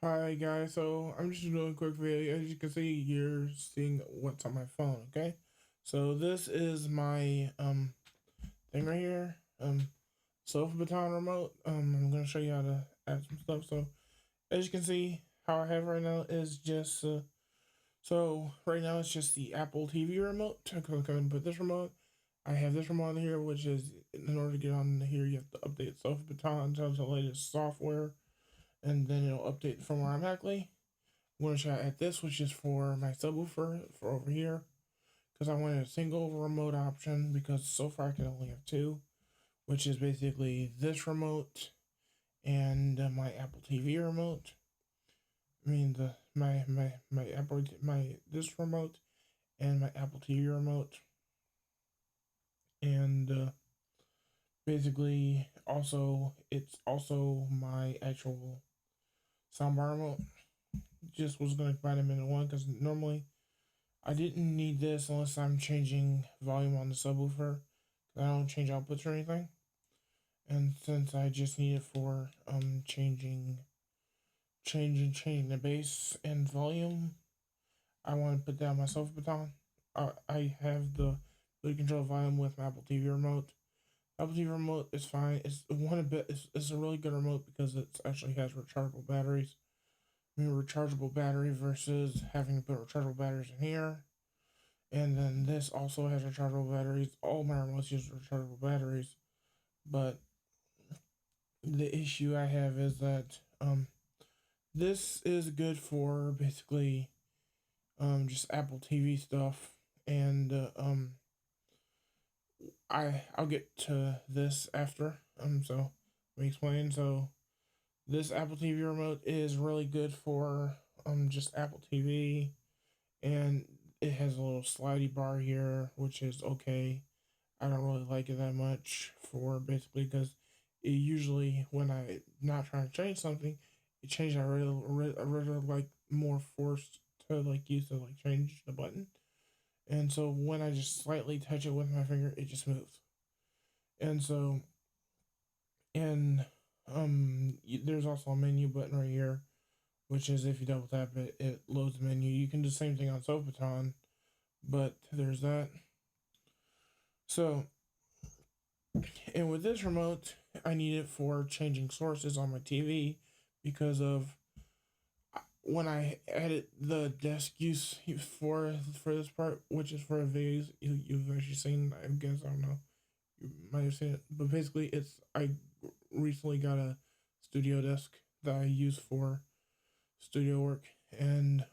Hi guys, so I'm just doing a quick video. As you can see, you're seeing what's on my phone, okay? So this is my thing right here, sofabaton remote. I'm gonna show you how to add some stuff. So as you can see, how I have right now is just so right now it's just the Apple TV remote. I'm gonna come and put this remote. I have this remote here, which is in order to get on here, you have to update sofabaton to the latest software, and then it'll update from where I'm actually. I'm going to try at this, which is for my subwoofer for over here, because I wanted a single remote option, because so far I can only have two, which is basically this remote and my Apple TV remote. I mean the my Apple my this remote and my Apple TV remote, and basically also it's also my actual soundbar remote. Just was going to combine them into one because normally I didn't need this unless I'm changing volume on the subwoofer. I don't change outputs or anything. And since I just need it for changing the bass and volume, I want to put down my sofabaton. I have the ability to control volume with my Apple TV remote. Apple TV remote is fine. It's a really good remote because it actually has rechargeable batteries. I mean, rechargeable battery versus having to put rechargeable batteries in here. And then this also has rechargeable batteries. All my remotes use rechargeable batteries. But the issue I have is that this is good for basically just Apple TV stuff. And I'll get to this after. So let me explain. So this Apple TV remote is really good for just Apple TV, and it has a little slidey bar here, which is okay. I don't really like it that much for basically because it usually when I not trying to change something, it changes. I really like more forced to like use to like change the button, and so when I just slightly touch it with my finger, it just moves. And so and there's also a menu button right here, which is if you double tap it, it loads the menu. You can do the same thing on Sofaton, but there's that. So and with this remote, I need it for changing sources on my TV because of when I added the desk use for this part, which is for videos you've actually seen. I guess I don't know, you might have seen it, but basically, I recently got a studio desk that I use for studio work and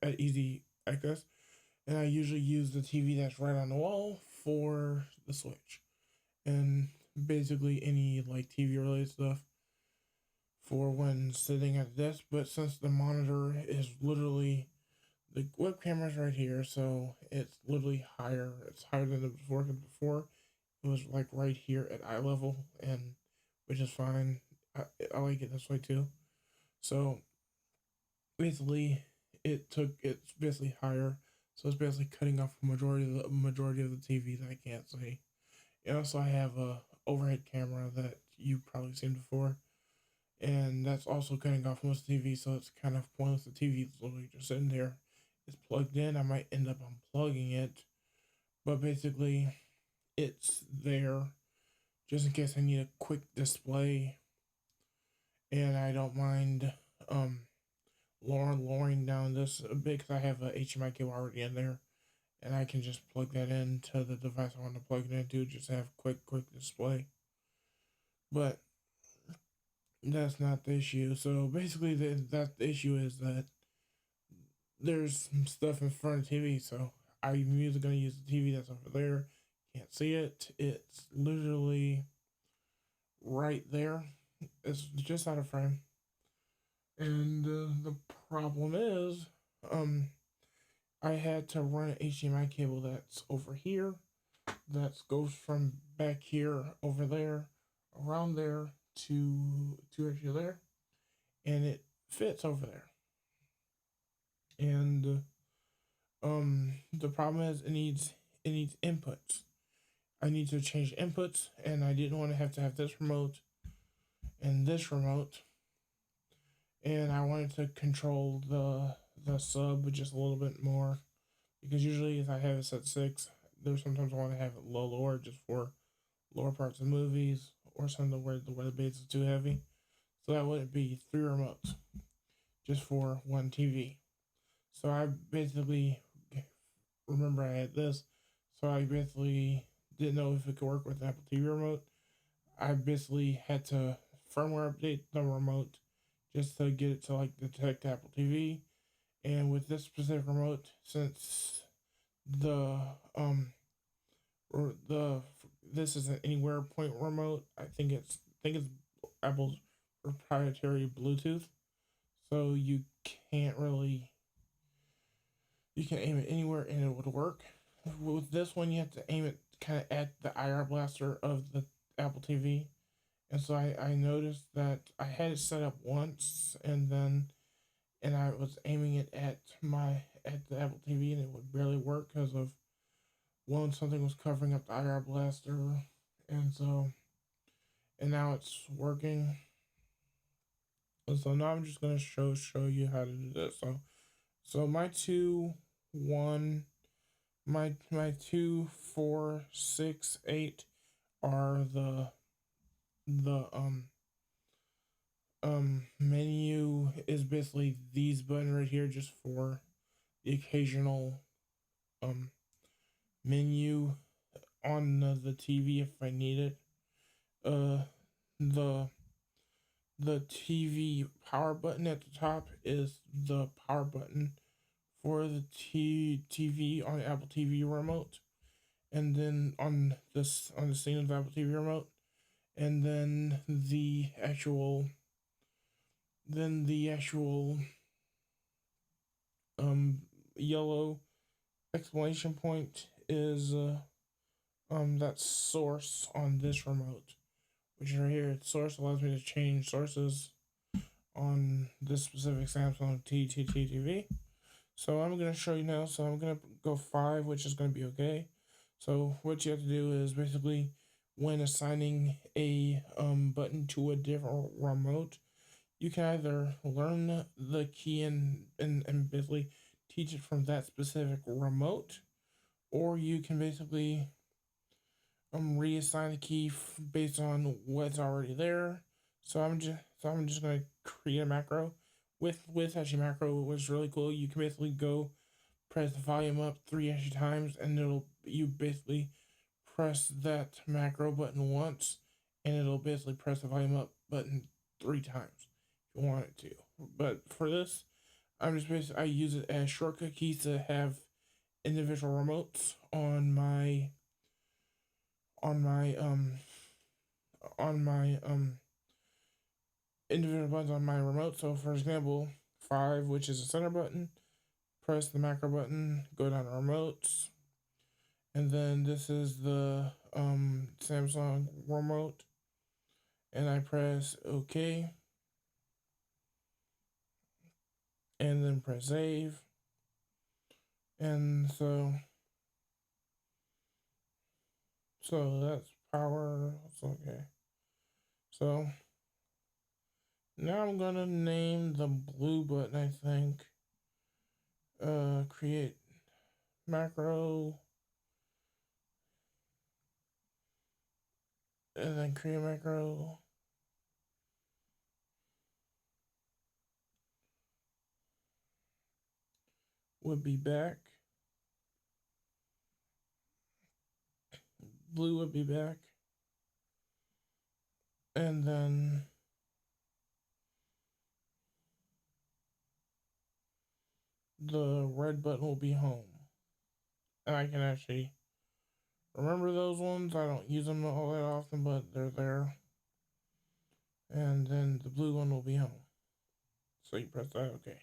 at easy access, and I usually use the TV that's right on the wall for the switch and basically any like TV related stuff for when sitting at the desk. But since the monitor is literally the webcam is right here, so it's literally higher. It's higher than it was working before. It was like right here at eye level, and which is fine. I like it this way too. So basically, it's basically higher. So it's basically cutting off a majority of the TV that I can't see. And also, I have a overhead camera that you've probably seen before, and that's also cutting off most of the TV. So it's kind of pointless. The TV is literally just sitting there. It's plugged in. I might end up unplugging it, but basically, it's there just in case I need a quick display, and I don't mind lowering down this a bit because I have a HDMI cable already in there, and I can just plug that into the device I want to plug it into. Just have quick display. But that's not the issue. So basically, the issue is that there's some stuff in front of the TV. So I'm usually going to use the TV that's over there. Can't see it. It's literally right there. It's just out of frame. And the problem is, um, I had to run an HDMI cable that's over here, that goes from back here over there, around there to actually there, and it fits over there. And the problem is it needs inputs. I need to change inputs, and I didn't want to have this remote and this remote. and I wanted to control the sub just a little bit more, because usually if I have it set 6, there's sometimes I want to have it lower just for lower parts of movies, or something where the base is too heavy. So that wouldn't be 3 remotes just for one TV. So I basically remember I had this, so I basically didn't know if it could work with the Apple TV remote. I basically had to firmware update the remote just to get it to like detect Apple TV. And with this specific remote, since the or the this is an anywhere point remote, I think it's Apple's proprietary Bluetooth, so can't really you can aim it anywhere and it would work. With this one, you have to aim it kind of at the IR blaster of the Apple TV. And so I noticed that I had it set up once, and I was aiming it at the Apple TV, and it would barely work because of one, something was covering up the IR blaster, and so and now it's working. And so now I'm just gonna show you how to do this. So my 2, 4, 6, 8 are the menu is basically these buttons right here, just for the occasional um menu on the TV if I need it. Uh, the the TV power button at the top is the power button for the TV on the Apple TV remote, and then on the scene of the Apple TV remote, and then the actual um yellow exclamation point is that source on this remote, which is right here. Source allows me to change sources on this specific Samsung TV. So I'm gonna show you now. So I'm gonna go 5, which is gonna be okay. So what you have to do is basically, when assigning a button to a different remote, you can either learn the key and basically teach it from that specific remote, or you can basically reassign the key based on what's already there. So I'm just gonna create a macro with actually macro was really cool. You can basically go press the volume up 3 extra times, and you basically press that macro button once, and it'll basically press the volume up button 3 times if you want it to. But for this, I use it as shortcut keys to have individual remotes on my individual buttons on my remote. So for example, 5, which is the center button, press the macro button, go down to remotes, and then this is the Samsung remote, and I press OK, and then press save, and so that's power. That's okay. So now I'm gonna name the blue button, I think, create macro, and then create macro. Would be back. Blue would be back. And then the red button will be home. And I can actually remember those ones. I don't use them all that often, but they're there. And then the blue one will be home. So you press that, okay.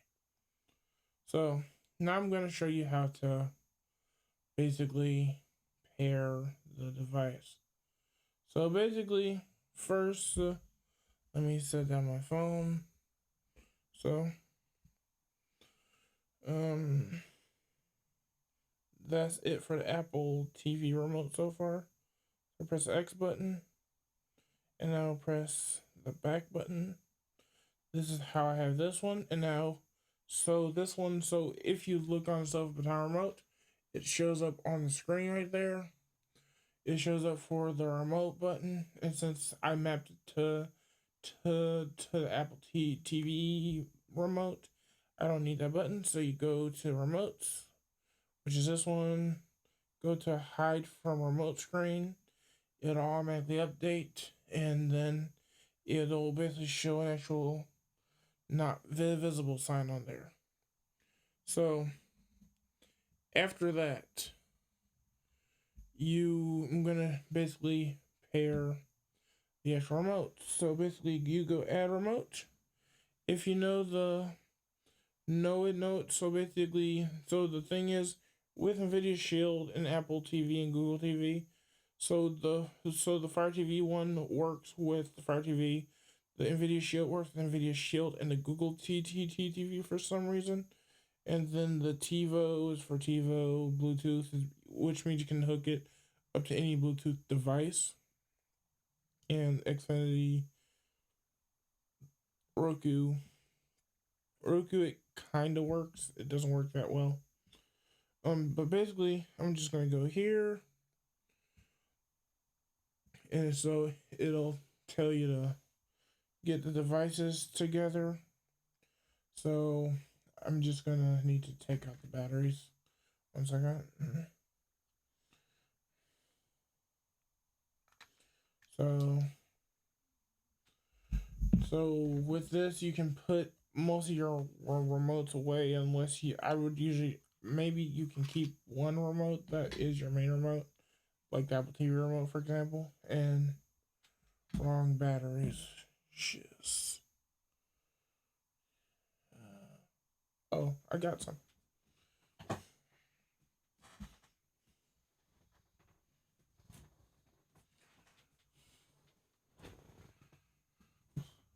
So now I'm going to show you how to basically pair the device. So basically, first, let me set down my phone. So, that's it for the Apple TV remote so far. I press the X button, and I'll press the back button. this is how I have this one. And now, so this one, so if you look on the sofabaton remote, it shows up on the screen right there. It shows up for the remote button, and since I mapped it to the Apple TV remote, I don't need that button. So you go to remotes, which is this one. Go to hide from remote screen. It'll automatically update, and then it'll basically show an actual not visible sign on there. So after that, I'm gonna basically pair the actual remote. So basically, you go add remote. If you know the note, so basically, so the thing is with NVIDIA Shield and Apple TV and Google TV, so the Fire TV one works with the Fire TV. The NVIDIA Shield works with NVIDIA Shield and the Google TV for some reason. And then the TiVo is for TiVo Bluetooth, which means you can hook it up to any Bluetooth device. And Xfinity, Roku, it kind of works. It doesn't work that well. But basically, I'm just gonna go here, and so it'll tell you to get the devices together. So I'm just gonna need to take out the batteries. 1 second. So with this, you can put most of your remotes away, unless I would usually, maybe you can keep one remote that is your main remote, like the Apple TV remote, for example. And wrong batteries. Shiz. Oh, I got some.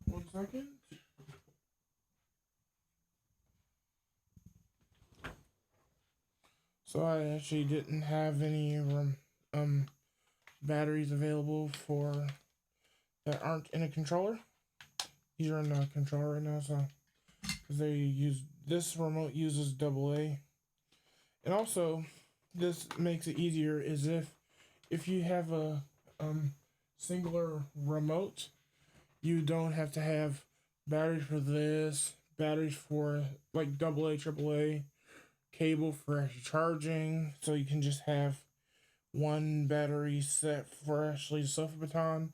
One second. So I actually didn't have any batteries available for that aren't in a controller. These are in a controller right now, so because this remote uses AA. And also, this makes it easier is if you have a singular remote, you don't have to have batteries for this, batteries for like AA, AAA, cable for actually charging. So you can just have one battery set for actually the sofabaton.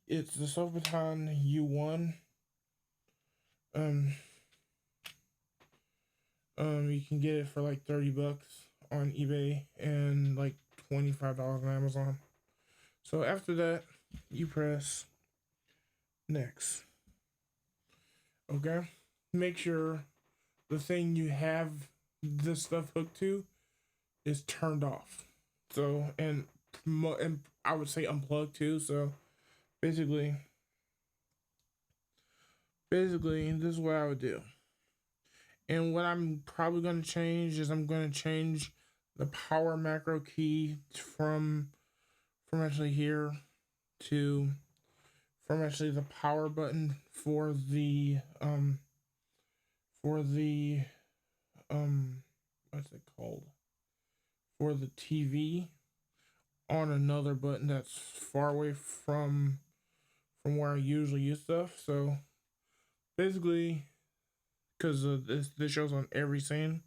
It's the sofabaton U1. You can get it for like $30 on eBay and like $25 on Amazon. So after that, you press next. Okay, make sure the thing you have this stuff hooked to is turned off. So and I would say unplugged too. So basically, this is what I would do. And what I'm probably going to change is I'm going to change the power macro key from actually here to from actually the power button for the what's it called, for the TV, on another button that's far away from where I usually use stuff. So basically, because this shows on every scene,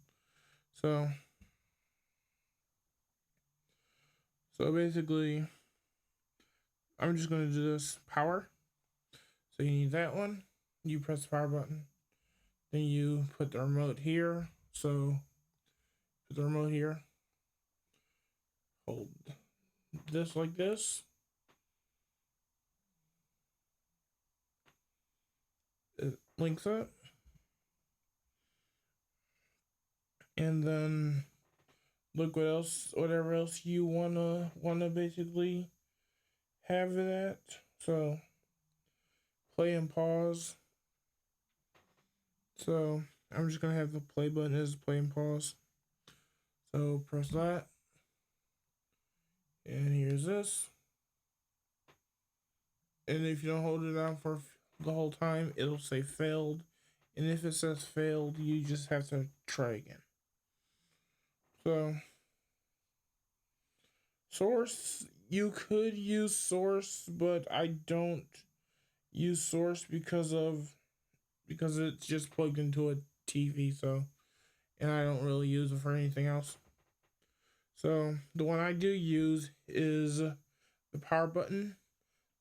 so basically I'm just going to do this power. So you need that one, you press the power button, then you put the remote here. So put the remote here, hold this like this, it links up, and then look whatever else you wanna basically have it at. So play and pause. So I'm just gonna have the play button as play and pause. So press that, and here's this. And if you don't hold it down for the whole time, it'll say failed. And if it says failed, you just have to try again. So, source, you could use source, but I don't use source because it's just plugged into a TV, so, and I don't really use it for anything else. So the one I do use is the power button,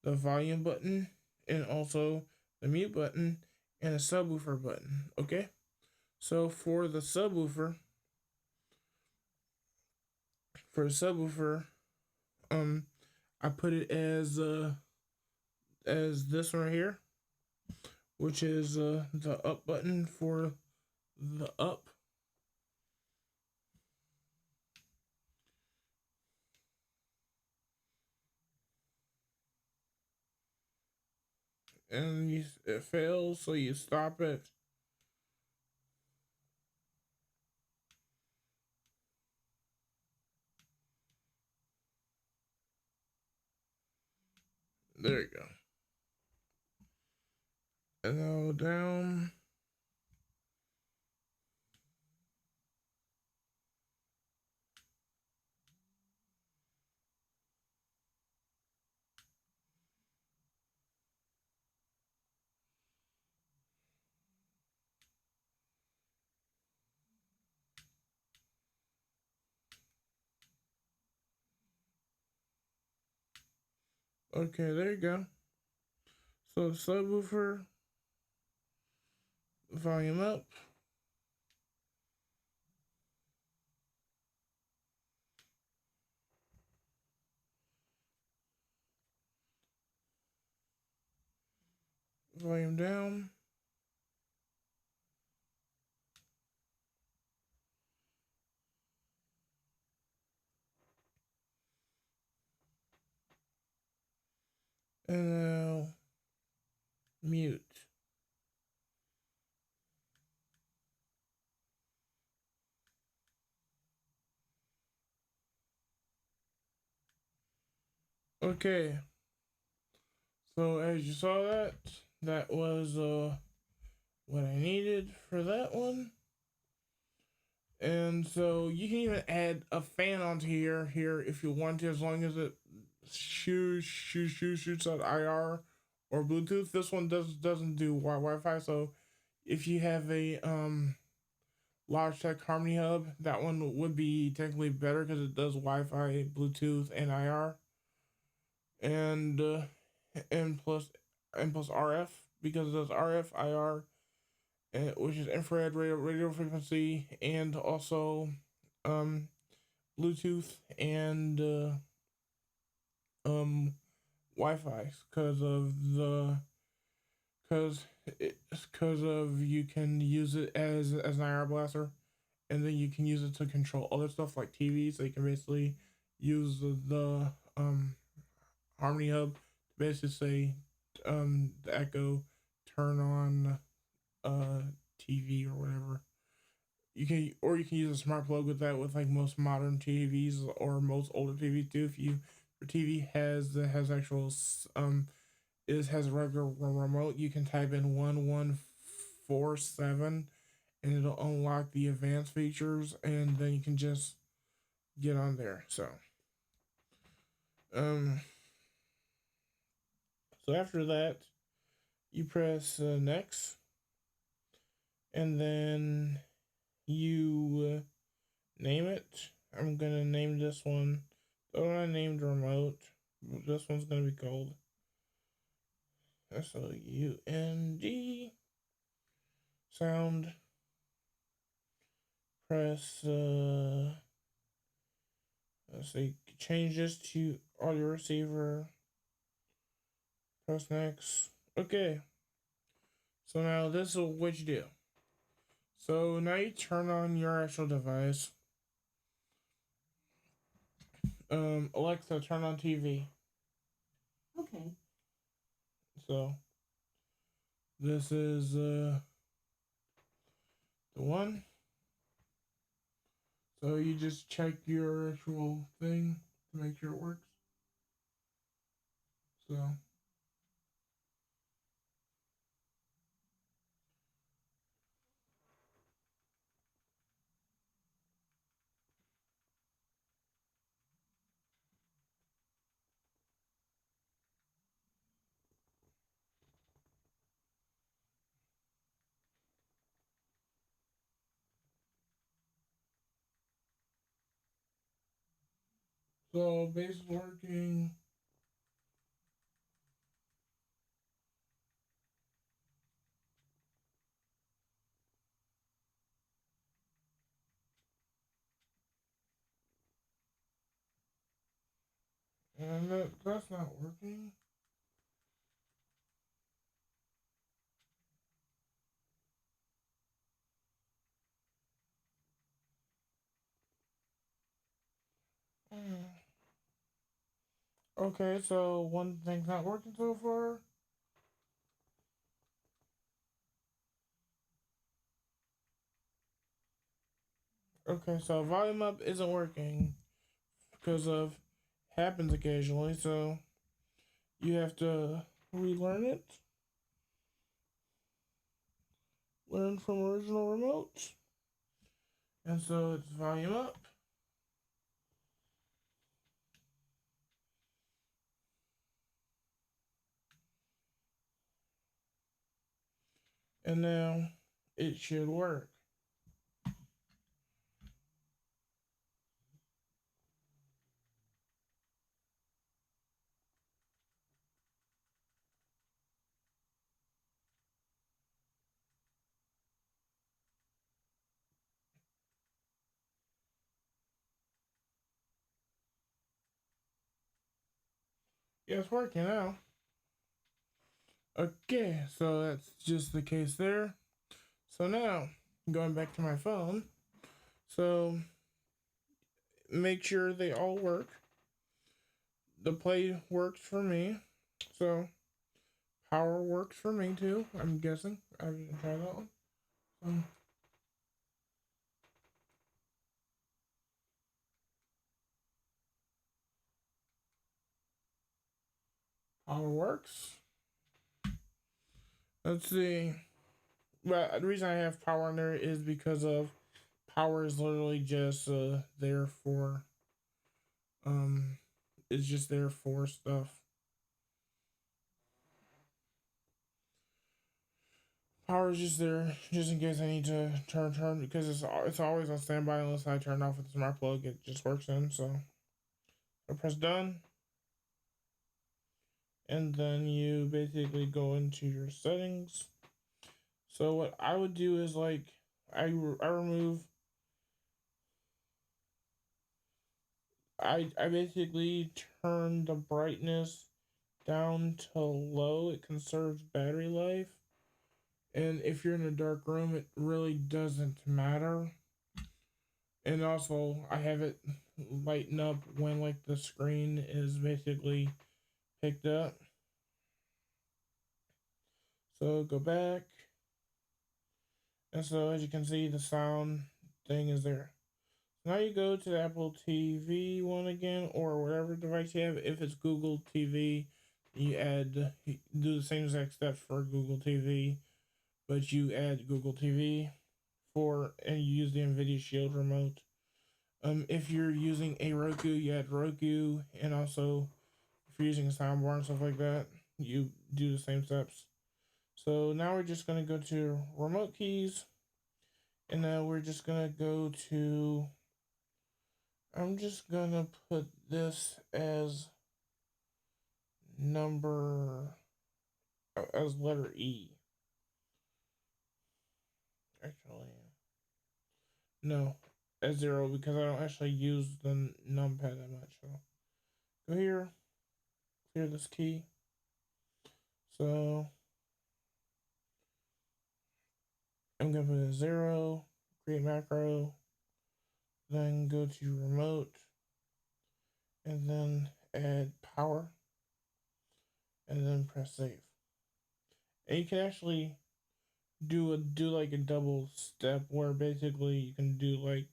the volume button, and also the mute button and a subwoofer button. Okay, so for the subwoofer, I put it as this one right here, which is the up button for the up. And it fails, so you stop it. There you go. And now down. Okay, there you go. So subwoofer, volume up. Volume down. And now mute. Okay. So as you saw that was what I needed for that one. And so you can even add a fan onto here if you want to, as long as it shoots out IR or Bluetooth. This one doesn't do Wi-Fi, so if you have a Logitech Harmony Hub, that one would be technically better because it does Wi-Fi, Bluetooth, and IR, and and plus RF, because it does RF, IR, which is infrared radio frequency, and also Bluetooth and Wi-Fi, because of you can use it as an IR blaster, and then you can use it to control other stuff like TVs. So you can basically use the Harmony Hub to basically say the Echo turn on TV or whatever. You can use a smart plug with that, with like most modern TVs or most older TVs too. If your TV has actual has a regular remote, you can type in 1147 and it'll unlock the advanced features, and then you can just get on there. So um so after that, you press next, and then you name it. I'm gonna name this one. The one I named remote. This one's gonna be called SOUND sound. Press let's see, change this to audio receiver. Press next. Okay. So now this is what you do. So now you turn on your actual device. Alexa, turn on TV. Okay. So this is the one. So you just check your actual thing to make sure it works. So So base is working. And that's not working. Okay, so one thing's not working so far. Okay, so volume up isn't working because of happens occasionally, so you have to relearn it. Learn from original remote. And so it's volume up. And now it should work. Yeah, it's working now. Okay, so that's just the case there. So now, going back to my phone. So make sure they all work. The play works for me. So power works for me too, I'm guessing. I didn't try that one. So power works. Let's see. But the reason I have power on there is because of power is literally just there for um it's just there for stuff. Power is just there just in case I need to turn because it's always on standby unless I turn off with the smart plug. It just works in. So I press done, and then you basically go into your settings. So what I would do is like I remove I basically turn the brightness down to low. It conserves battery life. And if you're in a dark room, it really doesn't matter. And also, I have it lighten up when like the screen is basically picked up. So go back. And so as you can see, the sound thing is there. Now you go to the Apple TV one again, or whatever device you have. If it's Google TV, you do the same exact steps for Google TV, but you add Google TV and you use the NVIDIA Shield remote. If you're using a Roku, you add Roku, and also if you're using a soundbar and stuff like that, you do the same steps. So now we're just gonna go to remote keys, and now we're just gonna go to. I'm just gonna put this as number as letter E. Actually, no, as 0 because I don't actually use the numpad that much. So go here, clear this key. So I'm gonna put a 0, create macro, then go to remote, and then add power, and then press save. And you can actually do like a double step where basically you can do like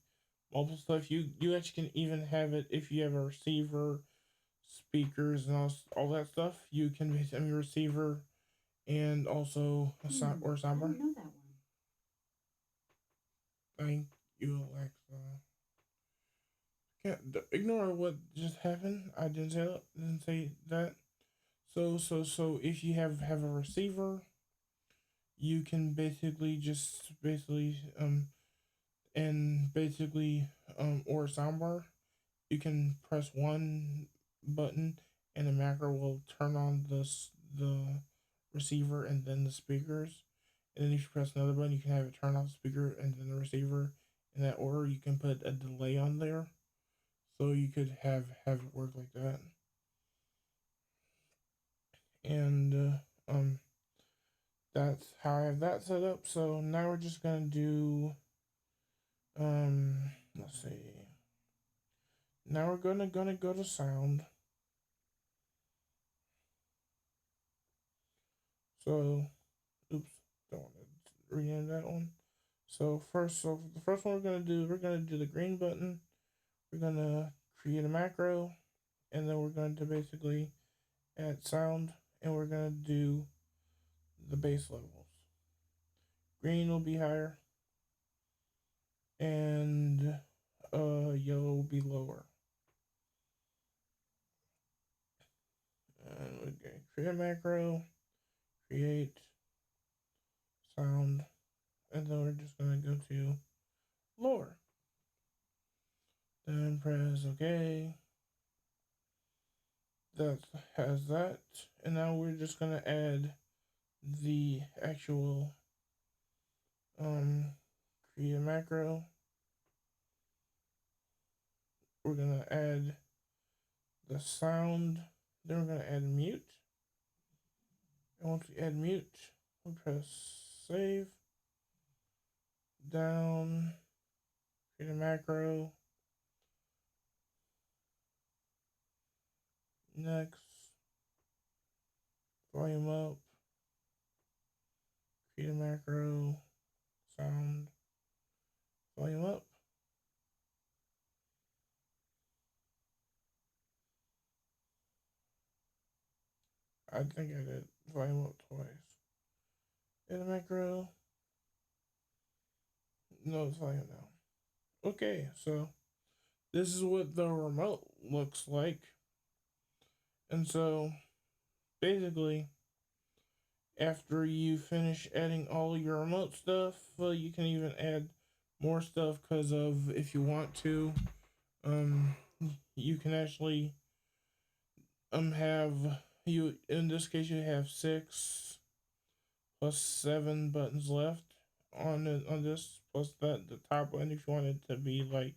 multiple stuff. You actually can even have it if you have a receiver, speakers, and all that stuff. You can have a receiver and also a I soundbar. didn't know that one. Thank you, Alexa. Can't ignore what just happened. I didn't say that. Didn't say that. So if you have a receiver, you can basically just basically and basically or a soundbar, you can press one button and the macro will turn on the receiver and then the speakers. And then if you press another button, you can have it turn off the speaker and then the receiver. In that order, you can put a delay on there, so you could have it work like that. And that's how I have that set up. So now we're just gonna do let's see. Now we're gonna go to sound. So, oops, don't want to rename that one. So the first one we're gonna do the green button. We're gonna create a macro, and then we're going to basically add sound, and we're gonna do the bass levels. Green will be higher, and yellow will be lower. And we're gonna create a macro, create sound, and then we're just gonna go to lower. Then press OK. That has that, and now we're just gonna add the actual create a macro. We're gonna add the sound, then we're gonna add mute, and once we add mute, we press save, down, create a macro, next, volume up, create a macro, sound, volume up. I think I did volume up twice. Create a macro. No, it's volume down. Okay, so this is what the remote looks like. And so basically, after you finish adding all your remote stuff, you can even add more stuff because of if you want to. Um, you can actually have you in this case you have 6 plus 7 buttons left on this plus that the top one if you want it to be like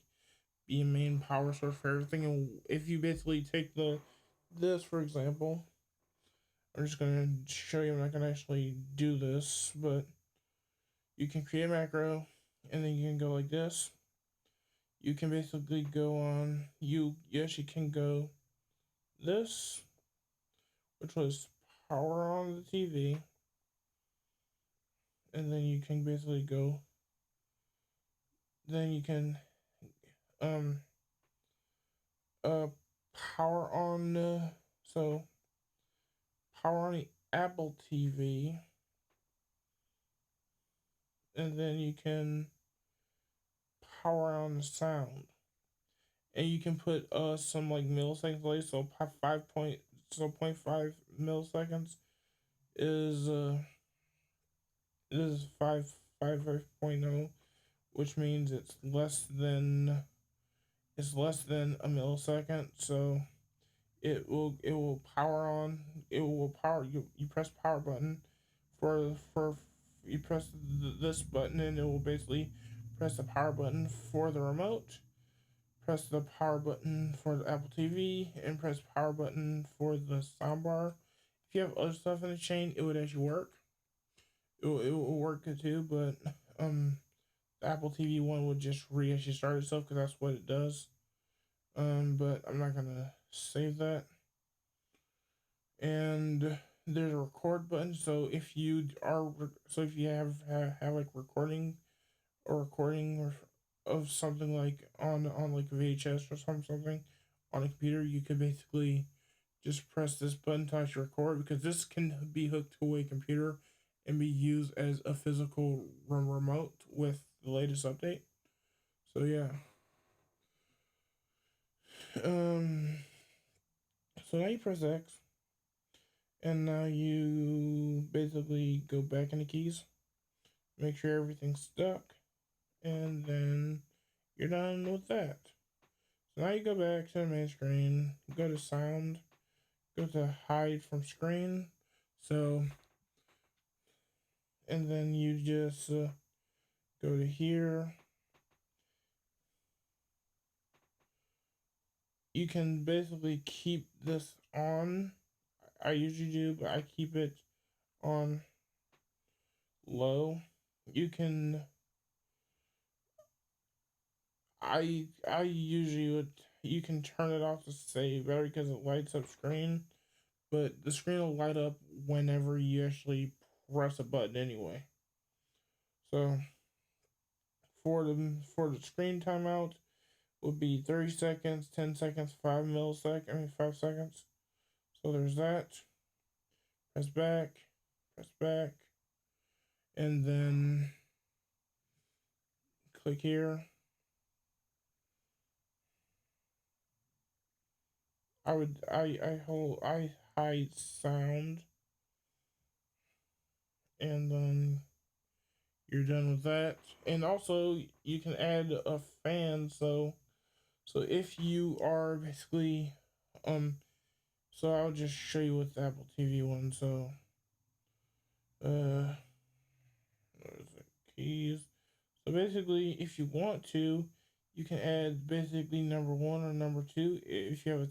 be a main power source for everything. And if you basically take this for example, I'm just gonna show you. I'm not gonna actually do this, but you can create a macro, and then you can go like this. You can basically go on. You can go this, which was power on the TV, and then you can basically go. Then you can um uh power on so power on the Apple TV, and then you can power on the sound, and you can put some like milliseconds delay. So 0.5 milliseconds is this is 5.0, which means it's less than a millisecond. So it will power on. It will power you press power button for you press this button, and it will basically press the power button for the remote, press the power button for the Apple TV, and press power button for the soundbar. If you have other stuff in the chain, it would actually work. It will work too, but the Apple TV one would just actually start itself because that's what it does. But I'm not gonna save that. And there's a record button. So if you have like recording of something like on like VHS or something on a computer, you could basically just press this button to actually record, because this can be hooked to a computer and be used as a physical remote with the latest update. So yeah. Um. So now you press X, and now you basically go back in the keys, make sure everything's stuck, and then you're done with that. So now you go back to the main screen, go to sound, go to hide from screen. So, and then you just go to here. You can basically keep this on. I usually do, but I keep it on low. You can I usually would, you can turn it off to save better because it lights up screen, but the screen will light up whenever you actually press a button anyway. So for the screen timeout would be 30 seconds, 10 seconds, 5 seconds. So there's that. Press back, and then click here. I hide sound, and then you're done with that. And also you can add a fan. So if you are basically so I'll just show you with the Apple TV one. So what is it? Keys. So basically, if you want to, you can add basically number 1 or number 2. If you have a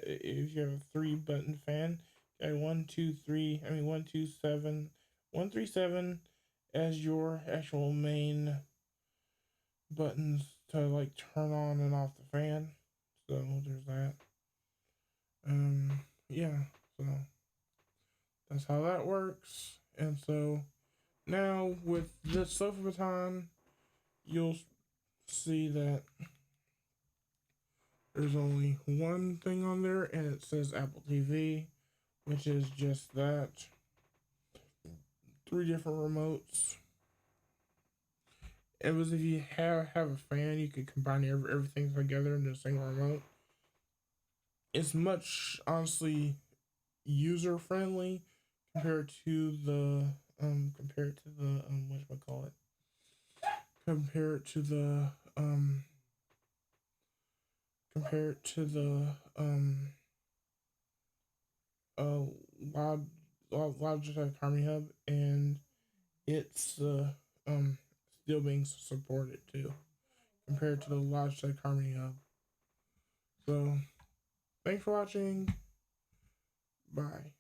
if you have a 3-button fan, add 1, 2, 3. I mean 1, 2, 7, 1, 3, 7 as your actual main buttons to like turn on and off the fan. So there's that. Yeah. So that's how that works. And so now with this sofabaton, you'll see that there's only one thing on there, and it says Apple TV, which is just that. 3 different remotes. It was if you have a fan, you could combine everything together into a single remote. It's much honestly user friendly compared to the whatchamacallit, compared to the compared to the uh loud Logitech Harmony Hub, and it's still being supported too compared to the Logitech Harmony Hub. So thanks for watching. Bye.